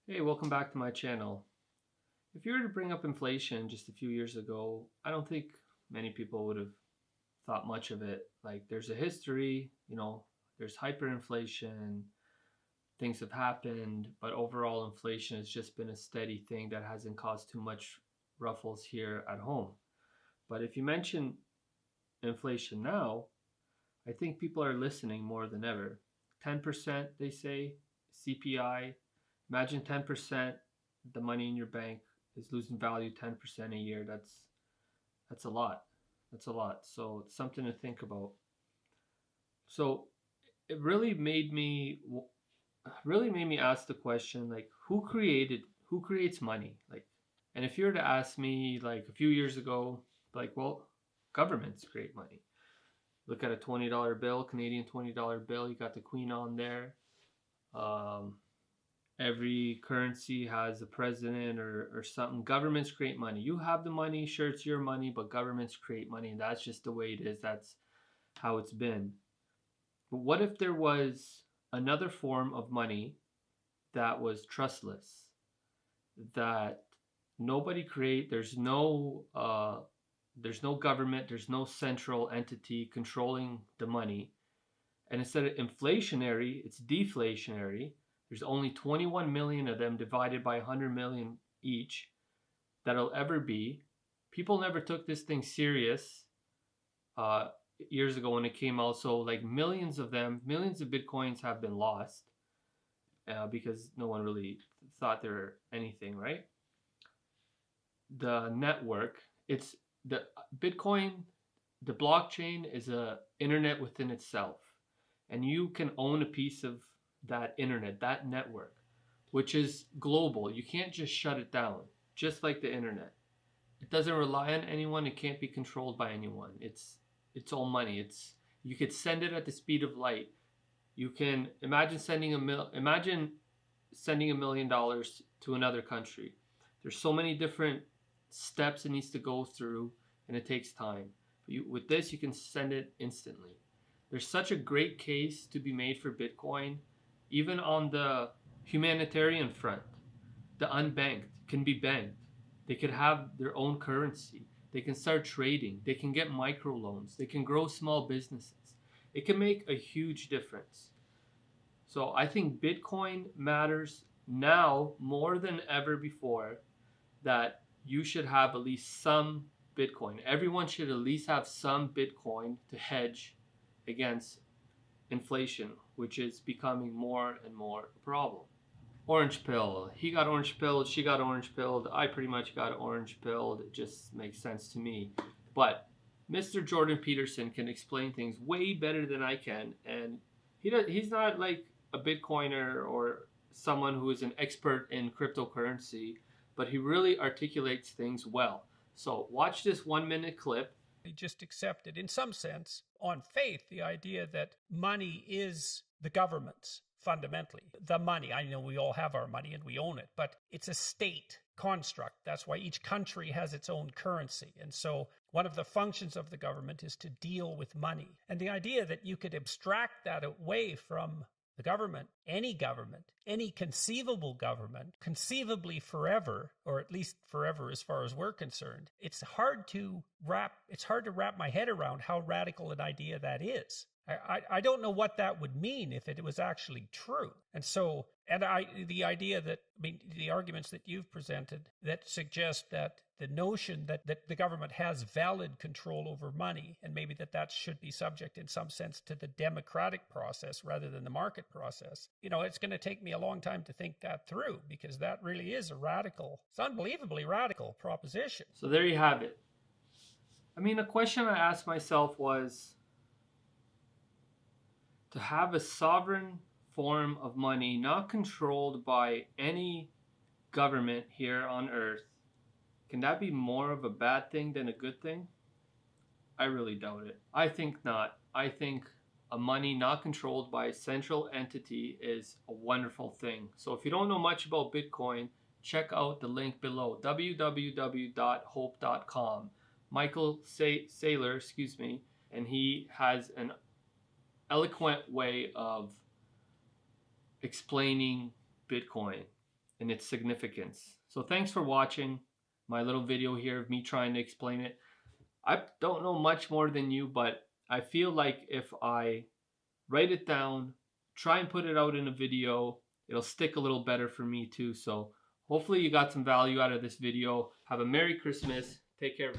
Hey, welcome back to my channel. If you were to bring up inflation just a few years ago, I don't think many people would have thought much of it. Like, there's a history, there's hyperinflation, things have happened, but overall, inflation has just been a steady thing that hasn't caused too much ruffles here at home. But if you mention inflation now, I think people are listening more than ever. 10%, they say, CPI. Imagine 10%, the money in your bank is losing value 10% a year. That's a lot. That's a lot. So it's something to think about. So it really made me ask the question, like, who creates money? Like, and if you were to ask me like a few years ago, like, well, governments create money. Look at a $20 bill, Canadian $20 bill. You got the Queen on there. Um, every currency has a president or something. Governments create money. You have the money, sure, it's your money, but governments create money, and that's just the way it is. That's how it's been. But what if there was another form of money that was trustless, that nobody create? There's no government, there's no central entity controlling the money, and instead of inflationary, it's deflationary. There's only 21 million of them divided by 100 million each that'll ever be. People never took this thing serious uh, years ago when it came out. So, like, millions of Bitcoins have been lost because no one really thought they were anything, right? The network, it's the Bitcoin, the blockchain is a internet within itself, and you can own a piece of that internet, that network, which is global. You can't just shut it down, just like the internet. It doesn't rely on anyone. It can't be controlled by anyone. It's its own money. You could send it at the speed of light. You can imagine sending $1 million to another country. There's so many different steps it needs to go through, and it takes time. With this, you can send it instantly. There's such a great case to be made for Bitcoin, even on the humanitarian front. The unbanked can be banked. They could have their own currency. They can start trading. They can get microloans. They can grow small businesses. It can make a huge difference. So I think Bitcoin matters now more than ever before, that you should have at least some Bitcoin. Everyone should at least have some Bitcoin to hedge against inflation, which is becoming more and more a problem. Orange pill. He got orange pilled. She got orange pilled. I pretty much got orange pilled. It just makes sense to me. But Mr. Jordan Peterson can explain things way better than I can, and he's not like a Bitcoiner or someone who is an expert in cryptocurrency, but he really articulates things well. So watch this 1 minute clip. He just accepted, in some sense, on faith, the idea that money is the government's fundamentally. The money, I know we all have our money and we own it, but it's a state construct. That's why each country has its own currency. And so one of the functions of the government is to deal with money. And the idea that you could abstract that away from the government, any conceivable government, conceivably forever, or at least forever as far as we're concerned, it's hard to wrap my head around how radical an idea that is. I don't know what that would mean if it was actually true. And so, the idea that, the arguments that you've presented that suggest that the notion that the government has valid control over money, and maybe that should be subject in some sense to the democratic process rather than the market process. It's going to take me a long time to think that through, because that really is it's unbelievably radical proposition. So there you have it. A question I asked myself was, to have a sovereign form of money not controlled by any government here on earth, can that be more of a bad thing than a good thing? I really doubt it. I think not. I think a money not controlled by a central entity is a wonderful thing. So if you don't know much about Bitcoin, check out the link below, www.hope.com. Michael Saylor, and he has an eloquent way of explaining Bitcoin. and its significance. So thanks for watching my little video here of me trying to explain it. I don't know much more than you, but I feel like if I write it down, try and put it out in a video, it'll stick a little better for me too. So hopefully you got some value out of this video. Have a Merry Christmas. Take care.